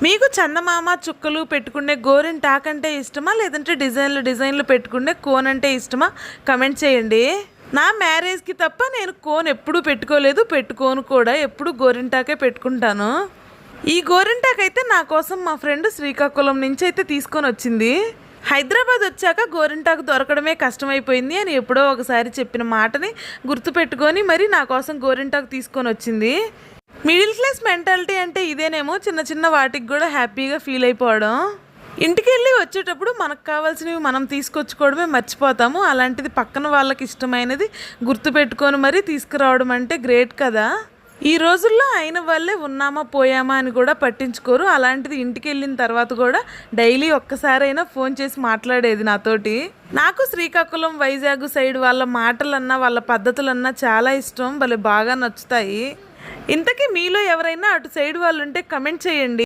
మీకు చందమామ చుక్కలు పెట్టుకునే గోరింటాకు అంటే ఇష్టమా, లేదంటే డిజైన్లు పెట్టుకునే కోన్ అంటే ఇష్టమా? కమెంట్ చేయండి. నా మ్యారేజ్కి తప్ప నేను కోన్ ఎప్పుడూ పెట్టుకోను కూడా. ఎప్పుడు గోరింటాకే పెట్టుకుంటాను. ఈ గోరింటాకు అయితే నా కోసం మా ఫ్రెండ్ శ్రీకాకుళం నుంచి అయితే తీసుకొని వచ్చింది. హైదరాబాద్ వచ్చాక గోరింటాకు దొరకడమే కష్టమైపోయింది అని ఎప్పుడో ఒకసారి చెప్పిన మాటని గుర్తుపెట్టుకొని మరి నా కోసం గోరింటాకు తీసుకొని వచ్చింది. మిడిల్ క్లాస్ మెంటాలిటీ అంటే ఇదేనేమో, చిన్న చిన్న వాటికి కూడా హ్యాపీగా ఫీల్ అయిపోవడం. ఇంటికి వెళ్ళి వచ్చేటప్పుడు మనకు కావాల్సినవి మనం తీసుకొచ్చుకోవడమే మర్చిపోతాము. అలాంటిది పక్కన వాళ్ళకి ఇష్టమైనది గుర్తుపెట్టుకొని మరీ తీసుకురావడం అంటే గ్రేట్ కదా. ఈ రోజుల్లో అయిన వాళ్ళే ఉన్నామా పోయామా అని కూడా పట్టించుకోరు. అలాంటిది ఇంటికి వెళ్ళిన తర్వాత కూడా డైలీ ఒక్కసారైనా ఫోన్ చేసి మాట్లాడేది నాతోటి. నాకు శ్రీకాకుళం వైజాగ్ సైడ్ వాళ్ళ మాటలన్నా వాళ్ళ పద్ధతులన్నా చాలా ఇష్టం, భలే బాగా నచ్చుతాయి. ఇంతకీ మీలో ఎవరైనా అటు సైడ్ వాళ్ళు ఉంటే కమెంట్ చేయండి.